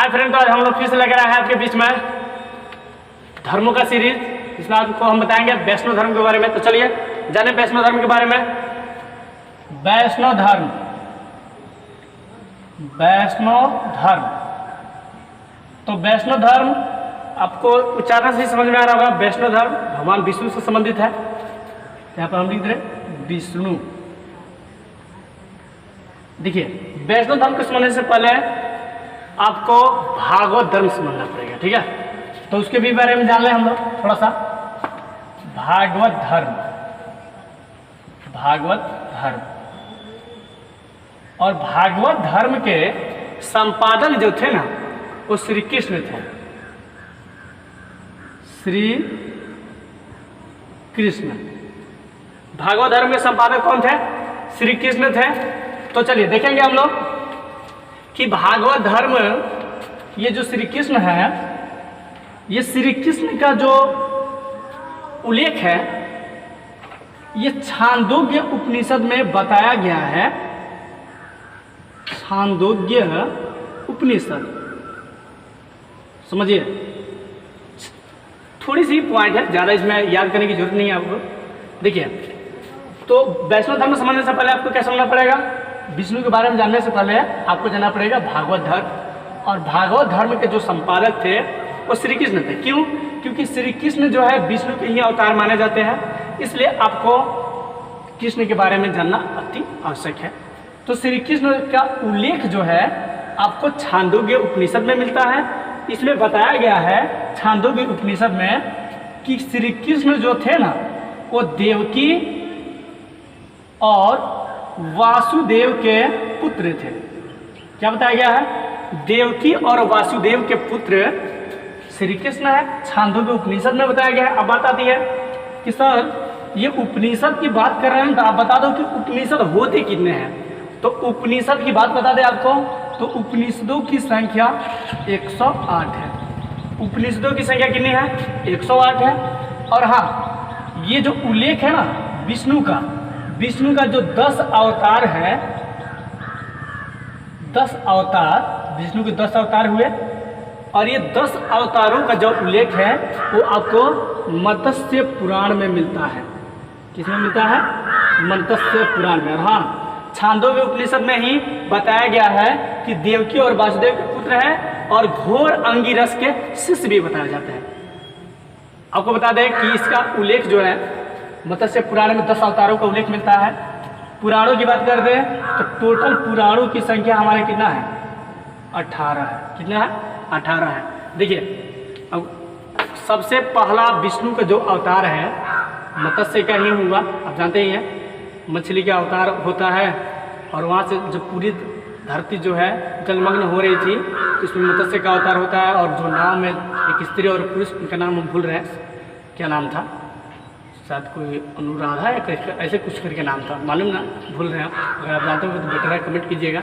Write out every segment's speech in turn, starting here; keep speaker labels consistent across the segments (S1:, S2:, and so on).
S1: Hi friend, तो आज हम लोग फिर से लेकर आए हैं आपके बीच में धर्मों का सीरीज। इसमें आपको हम बताएंगे वैष्णव धर्म के बारे में। तो चलिए जाने वैष्णव धर्म के बारे में। वैष्णव धर्म, वैष्णव धर्म। तो वैष्णव धर्म आपको उच्चारण से ही समझ में आ रहा होगा। वैष्णव धर्म भगवान विष्णु से संबंधित है। यहाँ पर हम लिख रहे विष्णु। देखिए, वैष्णव धर्म को समझने से पहले आपको भागवत धर्म समझना पड़ेगा, ठीक है। तो उसके भी बारे में जान लें हम लोग थोड़ा सा। भागवत धर्म, भागवत धर्म। और भागवत धर्म के संपादक जो थे ना, वो श्री कृष्ण थे। श्री कृष्ण भागवत धर्म के संपादक कौन थे? श्री कृष्ण थे। तो चलिए देखेंगे हम लोग कि भागवत धर्म, ये जो श्री कृष्ण है, ये श्री कृष्ण का जो उल्लेख है, ये छांदोग्य उपनिषद में बताया गया है। छांदोग्य उपनिषद, समझिए। थोड़ी सी पॉइंट है, ज़्यादा इसमें याद करने की जरूरत नहीं है आपको। देखिए, तो वैष्णव धर्म समझने से पहले आपको क्या समझना पड़ेगा? विष्णु के बारे में जानने से पहले आपको जानना पड़ेगा भागवत धर्म। और भागवत धर्म के जो संपादक थे वो श्री कृष्ण थे। क्यों? क्योंकि श्री कृष्ण जो है विष्णु के ही अवतार माने जाते हैं, इसलिए आपको कृष्ण के बारे में जानना अति आवश्यक है। तो श्री कृष्ण का उल्लेख जो है आपको छांदोग्य उपनिषद में मिलता है। इसमें बताया गया है छांदोग्य उपनिषद में कि श्री कृष्ण जो थे ना, वो देवकी और वासुदेव के पुत्र थे। क्या बताया गया है? देवकी और वासुदेव के पुत्र श्री कृष्ण है। छांदोग्य उपनिषद में बताया गया है। अब बात आती है कि सर, ये उपनिषद की बात कर रहे हैं, तो आप बता दो कि उपनिषद होते कितने हैं। तो उपनिषद की बात बता दें आपको, तो उपनिषदों की संख्या 108 है। उपनिषदों की संख्या कितनी है? 108 है। और हाँ, ये जो उल्लेख है ना विष्णु का जो 10 अवतार है, 10 अवतार, विष्णु के 10 अवतार हुए। और ये 10 अवतारों का जो उल्लेख है वो आपको मत्स्य पुराण में मिलता है। किसमें मिलता है? मत्स्य पुराण में। हाँ, छांदोग्य उपनिषद में ही बताया गया है कि देवकी और वासुदेव के पुत्र हैं और घोर अंगिरस के शिष्य भी बताए जाते हैं। आपको बता दें कि इसका उल्लेख जो है मत्स्य पुराण में 10 अवतारों का उल्लेख मिलता है। पुराणों की बात कर दें तो टोटल पुराणों की संख्या हमारे कितना है? 18 है। कितना है? 18 है। देखिए, अब सबसे पहला विष्णु का जो अवतार है मत्स्य का ही हुआ। आप जानते ही हैं, मछली का अवतार होता है। और वहाँ से जब पूरी धरती जो है जलमग्न हो रही थी, तो इसमें मत्स्य का अवतार होता है। और जो नाव में एक स्त्री और पुरुष, उनका नाम हम भूल रहे हैं, क्या नाम था? शायद कोई अनुराधा या ऐसे कुछ करके नाम था, मालूम ना, भूल रहे हैं। अगर आप जानते हो तो बेटर है कमेंट कीजिएगा।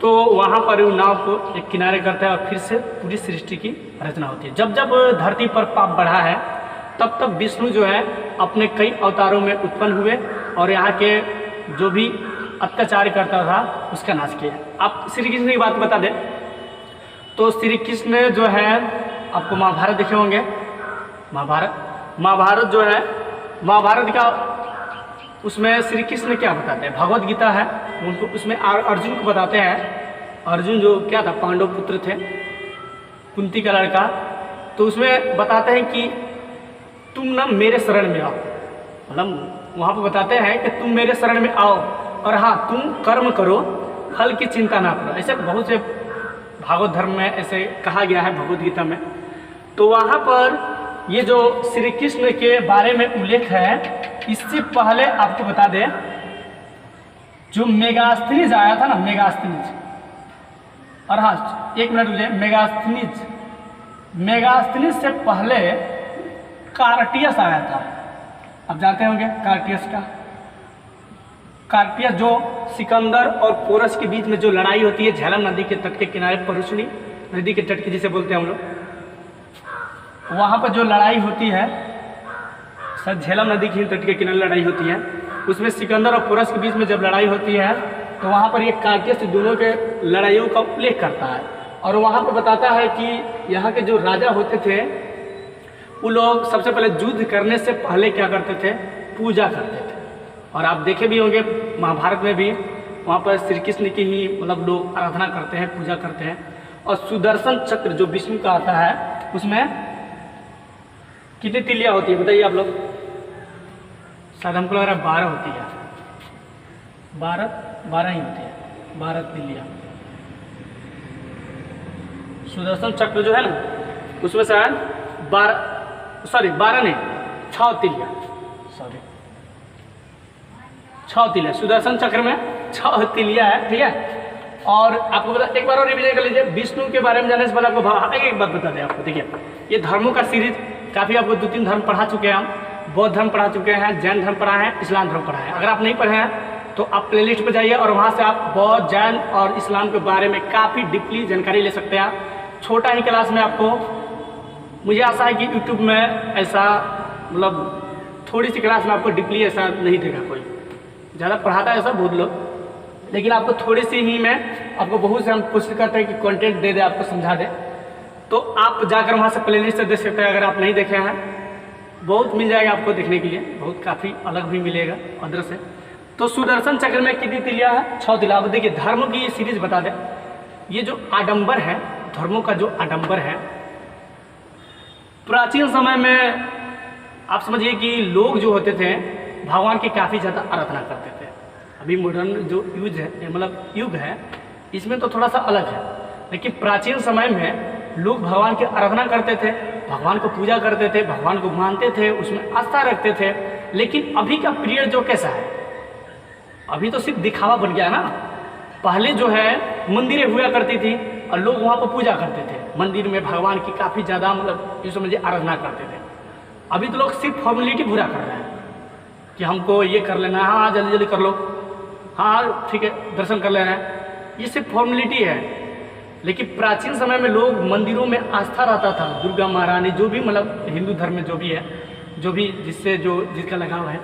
S1: तो वहाँ पर वो नाव को एक किनारे करता है और फिर से पूरी सृष्टि की रचना होती है। जब जब धरती पर पाप बढ़ा है, तब तब विष्णु जो है अपने कई अवतारों में उत्पन्न हुए और यहाँ के जो भी अत्याचार करता था उसका नाश किया। आप श्री कृष्ण की बात बता दें तो श्री कृष्ण जो है, आपको महाभारत देखे होंगे। महाभारत जो है, महाभारत का उसमें श्री कृष्ण क्या बताते हैं? भगवत गीता है, उनको उसमें अर्जुन को बताते हैं। अर्जुन जो क्या था, पांडव पुत्र थे, कुंती का लड़का। तो उसमें बताते हैं कि तुम ना मेरे शरण में आओ। मतलब वहाँ पर बताते हैं कि तुम मेरे शरण में आओ और हाँ, तुम कर्म करो, फल की चिंता ना करो। ऐसे बहुत से भागवत धर्म में ऐसे कहा गया है, भगवत गीता में। तो वहाँ पर ये जो श्री कृष्ण के बारे में उल्लेख है, इससे पहले आपको बता दें, जो मेगास्थनीज आया था ना, मेगास्थनीज। और हाँ, एक मिनट रुकिए, मेगास्थनीज से पहले कार्टियस आया था। आप जानते होंगे कार्टियस का। कार्टियस जो सिकंदर और पोरस के बीच में जो लड़ाई होती है झेलम नदी के तट के किनारे, परुष्णी नदी के तट के जिसे बोलते हैं हम लोग, वहाँ पर जो लड़ाई होती है, शायद झेलम नदी के तट के किनारे लड़ाई होती है, उसमें सिकंदर और पोरस के बीच में जब लड़ाई होती है, तो वहाँ पर ये कार्टियस दोनों के लड़ाइयों का उल्लेख करता है। और वहाँ पर बताता है कि यहाँ के जो राजा होते थे वो लोग सबसे पहले युद्ध करने से पहले क्या करते थे, पूजा करते थे। और आप देखे भी होंगे महाभारत में भी वहाँ पर श्री कृष्ण की ही मतलब लोग आराधना करते हैं, पूजा करते हैं। और सुदर्शन चक्र जो विष्णु का आता है उसमें कितनी तिलियाँ होती है बताइए आप लोग? शायद हमको लग रहा है 12 होती है, 12 ही होती है, 12 तिलियाँ। सुदर्शन चक्र जो है ना उसमें शायद 12 नहीं 6 तिलियाँ, 6 तिलियाँ सुदर्शन चक्र में 6 तिलियाँ है, ठीक है। और आपको बता एक बार और रिवीजन कर लीजिए, विष्णु के बारे में जानने से पहले आपको एक बात बता दें आपको। देखिए ये धर्मों का सीरीज काफ़ी आपको 2-3 धर्म पढ़ा चुके हैं हम, बौद्ध धर्म पढ़ा चुके हैं, जैन धर्म पढ़ा है, इस्लाम धर्म पढ़ा है। अगर आप नहीं पढ़े हैं तो आप प्लेलिस्ट पर जाइए और वहाँ से आप बौद्ध, जैन और इस्लाम के बारे में काफ़ी डीपली जानकारी ले सकते हैं। छोटा ही क्लास में आपको, मुझे आशा है कि यूट्यूब में ऐसा मतलब थोड़ी सी क्लास में आपको डीपली ऐसा नहीं देगा कोई, ज़्यादा पढ़ाता है ऐसा बहुत लोग, लेकिन आपको थोड़ी सी ही में आपको बहुत से हम कोशिश करते हैं कि कंटेंट दे दे, आपको समझा दे। तो आप जाकर वहाँ से प्लेलिस्ट से देख सकते हैं। अगर आप नहीं देखे हैं बहुत मिल जाएगा आपको देखने के लिए, बहुत काफ़ी अलग भी मिलेगा अदर से। तो सुदर्शन चक्र में कितनी तिलियाँ है? 6 तिलियाँ। अब देखिए धर्मों की ये सीरीज बता दें, ये जो आडंबर है, धर्मों का जो आडंबर है, प्राचीन समय में आप समझिए कि लोग जो होते थे भगवान की काफ़ी ज़्यादा आराधना करते थे। अभी मॉडर्न जो युग है इसमें तो थोड़ा सा अलग है, लेकिन प्राचीन समय में लोग भगवान की आराधना करते थे, भगवान को पूजा करते थे, भगवान को मानते थे, उसमें आस्था रखते थे। लेकिन अभी का पीरियड जो कैसा है, अभी तो सिर्फ दिखावा बन गया ना। पहले जो है मंदिरें हुआ करती थी और लोग वहाँ पर पूजा करते थे, मंदिर में भगवान की काफ़ी ज़्यादा ये समझिए आराधना करते थे। अभी तो लोग सिर्फ फॉर्मेलिटी पूरा कर रहे हैं कि हमको ये कर लेना है, हाँ जल्दी जल्दी कर लो, हाँ ठीक है दर्शन कर लेना है, ये सिर्फ फॉर्मेलिटी है। लेकिन प्राचीन समय में लोग मंदिरों में आस्था रहता था, दुर्गा महारानी जो भी मतलब हिंदू धर्म में जो भी है, जो भी जिसका लगाव है,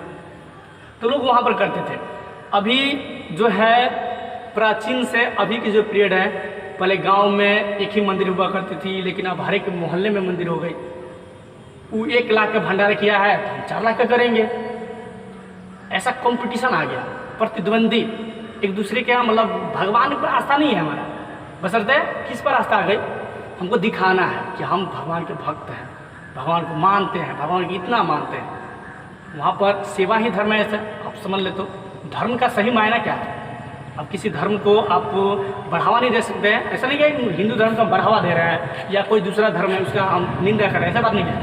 S1: तो लोग वहाँ पर करते थे। अभी जो है प्राचीन से अभी की जो पीरियड है, पहले गांव में एक ही मंदिर हुआ करती थी, लेकिन अब हर एक मोहल्ले में मंदिर हो गई। वो 1 लाख का भंडारा किया है तो हम 4 लाख का करेंगे, ऐसा कंपटीशन आ गया, प्रतिद्वंदी एक दूसरे के यहाँ। मतलब भगवान पर आस्था नहीं है हमारा, बशर्ते किस पर आस्था आ गई, हमको दिखाना है कि हम भगवान के भक्त हैं, भगवान को मानते हैं, भगवान को इतना मानते हैं। वहाँ पर सेवा ही धर्म है, ऐसा आप समझ ले। तो धर्म का सही मायना क्या है? अब किसी धर्म को आप बढ़ावा नहीं दे सकते हैं। ऐसा नहीं कि हिंदू धर्म का बढ़ावा दे रहे हैं या कोई दूसरा धर्म है उसका हम निंदा कर रहे हैं, ऐसा बात नहीं है।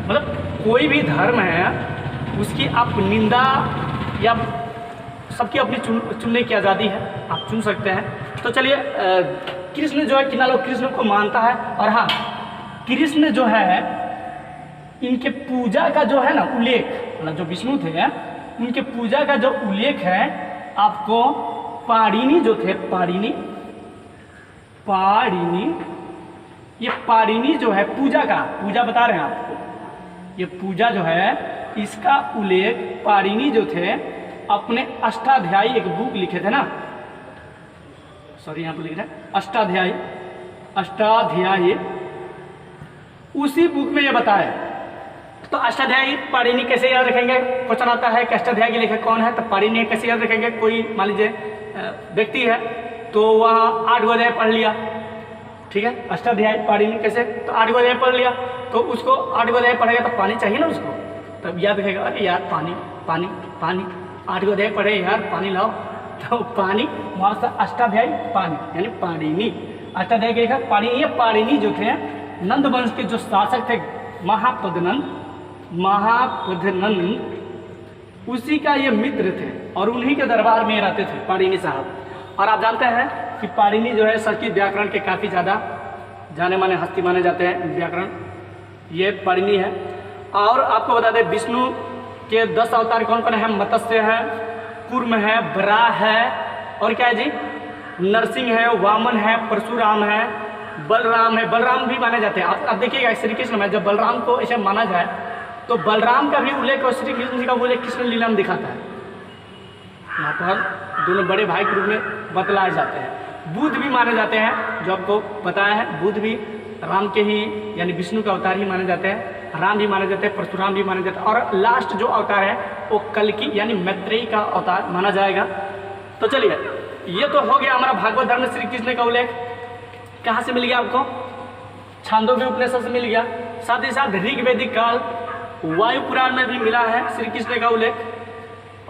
S1: मतलब कोई भी धर्म है उसकी आप निंदा या सबकी अपनी चुनने की आज़ादी है, आप चुन सकते हैं। तो चलिए कृष्ण जो है, कितना लोग कृष्ण को मानता है। और हाँ, कृष्ण जो है इनके पूजा का जो है ना उल्लेख, मतलब जो विष्णु थे उनके पूजा का जो उल्लेख है आपको पाणिनि जो थे, पाणिनि ये पाणिनि जो है पूजा का, पूजा बता रहे हैं आपको, ये पूजा जो है इसका उल्लेख पाणिनि जो थे अपने अष्टाध्यायी एक बुक लिखे थे ना, सॉरी यहाँ पर लिख रहे हैं अष्टाध्यायी, उसी बुक में ये बताया। तो अष्टाध्यायी पाणिनि कैसे याद रखेंगे? क्वेश्चन आता है कि अष्टाध्यायी के लेखक कौन है, तो पाणिनि कैसे याद रखेंगे? कोई मान लीजिए व्यक्ति है तो वहाँ 8 अध्याय पढ़ लिया, ठीक है, अष्टाध्यायी पाणिनि कैसे, तो 8 अध्याय पढ़ लिया, तो उसको 8 अध्याय पढ़ेगा तो पानी चाहिए ना उसको, तब याद रखेगा अरे यार पानी पानी पानी, 8 अध्याय पढ़े यार पानी लाओ, तो पानी वहाँ से अष्टाध्यायी पानी यानी पाणिनि। अष्टाध्यायी के लेखक पाणिनि। ये पाणिनि जो थे नंद वंश के जो शासक थे महापद्नंद, उसी का ये मित्र थे और उन्हीं के दरबार में रहते थे पाणिनि साहब। और आप जानते हैं कि पाणिनि जो है संस्कृत व्याकरण के काफ़ी ज़्यादा जाने माने हस्ती माने जाते हैं व्याकरण, ये पाणिनि है। और आपको बता दें विष्णु के 10 अवतार कौन कौन है? मत्स्य है, कूर्म है, वराह है, और क्या है जी, नरसिंह है, वामन है, परशुराम है, बलराम है। बलराम भी माने जाते हैं। आप देखिएगा श्री कृष्ण में जब बलराम को ऐसे माना जाए तो बलराम का भी उल्लेख और श्री कृष्ण जी का उल्लेख कृष्ण लीला में दिखाता है। यहाँ पर दोनों बड़े भाई के रूप में बतलाए जाते हैं। बुध भी माने जाते हैं, जो आपको बताया है। बुध भी राम के ही यानी विष्णु का अवतार ही माने जाते हैं। राम भी माने जाते हैं, परशुराम भी माने जाते हैं, और लास्ट जो अवतार है वो कल्कि यानी मैत्रेयी का अवतार माना जाएगा। तो चलिए, ये तो हो गया हमारा भागवत धर्म में श्री कृष्ण का उल्लेख। कहाँ से मिल गया आपको? छांदोग्य उपनिषद से मिल गया। साथ ही साथ ऋग वैदिक काल वायु पुराण में भी मिला है श्री कृष्ण का उल्लेख।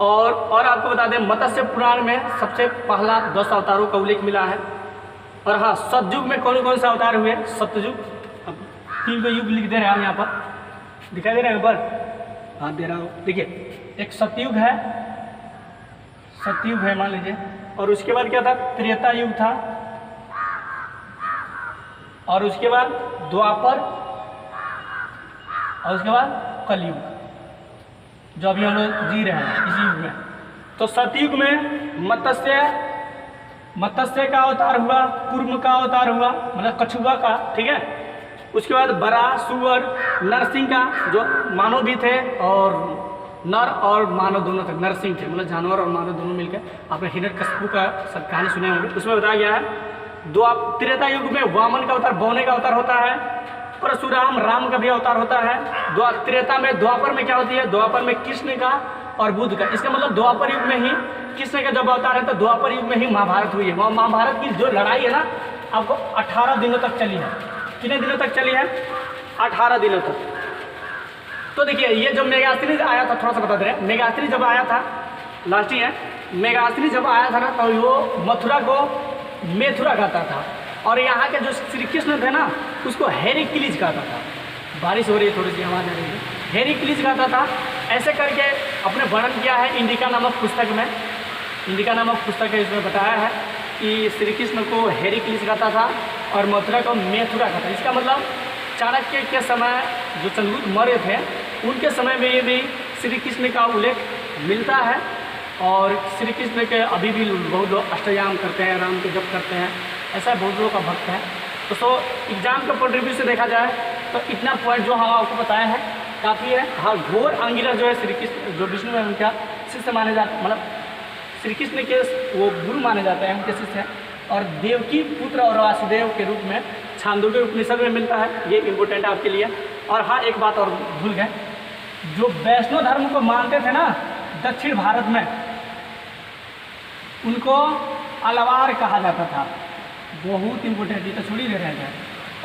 S1: और आपको बता दें, मत्स्य पुराण में सबसे पहला 10 अवतारों का उल्लेख मिला है। और हाँ, सतयुग में कौन कौन से अवतार हुए? सतयुग, 3 युग लिख दे रहे हैं हम यहाँ पर, दिखाई दे रहे हैं ऊपर? हाँ, दे रहा हूँ। देखिए, एक सतयुग है, सतयुग है मान लीजिए, और उसके बाद क्या था? त्रेता युग था, और उसके बाद द्वापर, और उसके बाद कलयुग, जो अभी हम लोग जी रहे हैं इसी युग में। तो सतयुग में मत्स्य का अवतार हुआ, कूर्म का अवतार हुआ, मतलब कछुआ का, ठीक है। उसके बाद बरा, सुअर, नरसिंह का, जो मानव भी थे, और नर और मानव दोनों थे, नरसिंह थे, मतलब जानवर और मानव दोनों मिलकर। आपने हिरण्यकशिपु का सब कहानी सुने होंगे, उसमें बताया गया है। त्रेता युग में वामन का अवतार, बौने का अवतार होता है। परशुराम, राम का भी अवतार होता है। त्रेता में, द्वापर में क्या होती है? द्वापर में कृष्ण का और बुद्ध का। इसका मतलब द्वापर युग में ही कृष्ण का जब अवतार है, तो द्वापर युग में ही महाभारत हुई है। महाभारत की जो लड़ाई है ना, आपको 18 दिनों तक चली है। कितने दिनों तक चली है? 18 दिनों तक। तो देखिए, ये जो मेघास्त्री आया था, थोड़ा सा बता दे रहे हैं। मेघास्त्री जब आया था, लास्ट ही है, मेघास्त्री जब आया था ना, तो वो मथुरा को मेथुरा कहता था, और यहाँ के जो श्री कृष्ण थे ना, उसको हेरिक्लिस कहता था। बारिश हो रही है, थोड़ी सी आवाज़ आ रही है। हेरिक्लिस कहता था। ऐसे करके अपने वर्णन किया है इंडिका नामक पुस्तक में। इंडिका नामक पुस्तक है, इसमें बताया है कि श्री कृष्ण को हेरिक्लिस कहता था और मथुरा को मेथुरा कहता था। इसका मतलब चाणक्य के समय जो चंद्रगुप्त मौर्य थे, उनके समय में ये भी श्री कृष्ण का उल्लेख मिलता है। और श्री कृष्ण के अभी भी बहुत लोग अष्टयाम करते हैं, राम के जप करते हैं, ऐसा बहुत लोगों का भक्त है। तो एग्जाम के पॉइंट ऑफ व्यू से देखा जाए तो इतना पॉइंट जो हम आपको बताया है काफ़ी है। हाँ, घोर अंगिरस जो है श्री कृष्ण, जो विष्णु है उनका शिष्य माने जाते, मतलब श्री कृष्ण के वो गुरु माने जाते हैं, उनके शिष्य हैं। और देवकी पुत्र और वासुदेव के रूप में छांदोग्य उपनिषद में मिलता है। ये इम्पोर्टेंट है आपके लिए। और हाँ, एक बात और भूल गए, जो वैष्णव धर्म को मानते थे ना दक्षिण भारत में, उनको अलवार कहा जाता था। बहुत इम्पोर्टेंट, ये तो छोड़ ही दे रहे थे।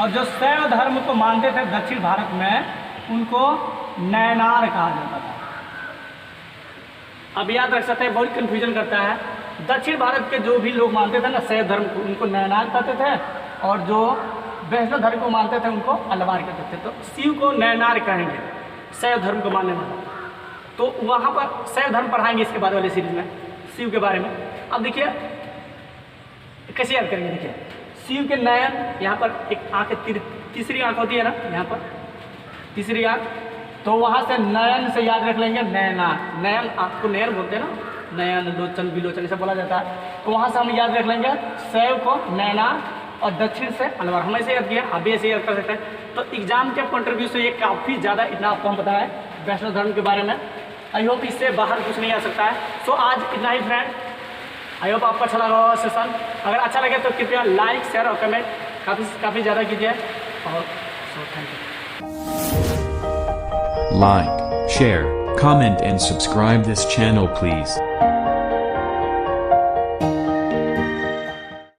S1: और जो शैव धर्म को मानते थे दक्षिण भारत में, उनको नैनार कहा जाता था। अब याद रख सकते हैं, बहुत कन्फ्यूजन करता है। दक्षिण भारत के जो भी लोग मानते थे ना शैव धर्म को, उनको नैनार कहते थे, और जो वैष्णव धर्म को मानते थे उनको अलवार कहते थे। तो शिव को नैनार कहेंगे, शैव धर्म को मानने वाला। तो वहाँ पर शैव धर्म पढ़ाएंगे इसके बाद वाले सीरीज में, शिव के बारे में। अब देखिए कैसे याद करेंगे। देखिए, शिव के नयन, यहाँ पर एक आँख, तीसरी आँख होती है ना, यहाँ पर तीसरी आँख, तो वहाँ से नयन से याद रख लेंगे नयनार। नयन, आपको नयन बोलते हैं ना, नयन, लोचन, विलोचन ऐसा बोला जाता है। तो वहाँ से हम याद रख लेंगे शैव को नैनार, और दक्षिण से अलवार। हम ऐसे याद किया, आप भी ऐसे याद कर सकते हैं। तो एग्जाम के पॉइंट ऑफ व्यू से ये काफ़ी ज़्यादा इतना आपको हम बताया है वैष्णव धर्म के बारे में। आई होप इससे बाहर कुछ नहीं आ सकता है। सो आज इतना ही फ्रेंड। आई होप आपको अच्छा लगा होगा सेशन। अगर अच्छा लगे तो कृपया लाइक, शेयर और कमेंट काफ़ी ज़्यादा कीजिए। और so thank you.
S2: Like, share, comment and subscribe this channel please.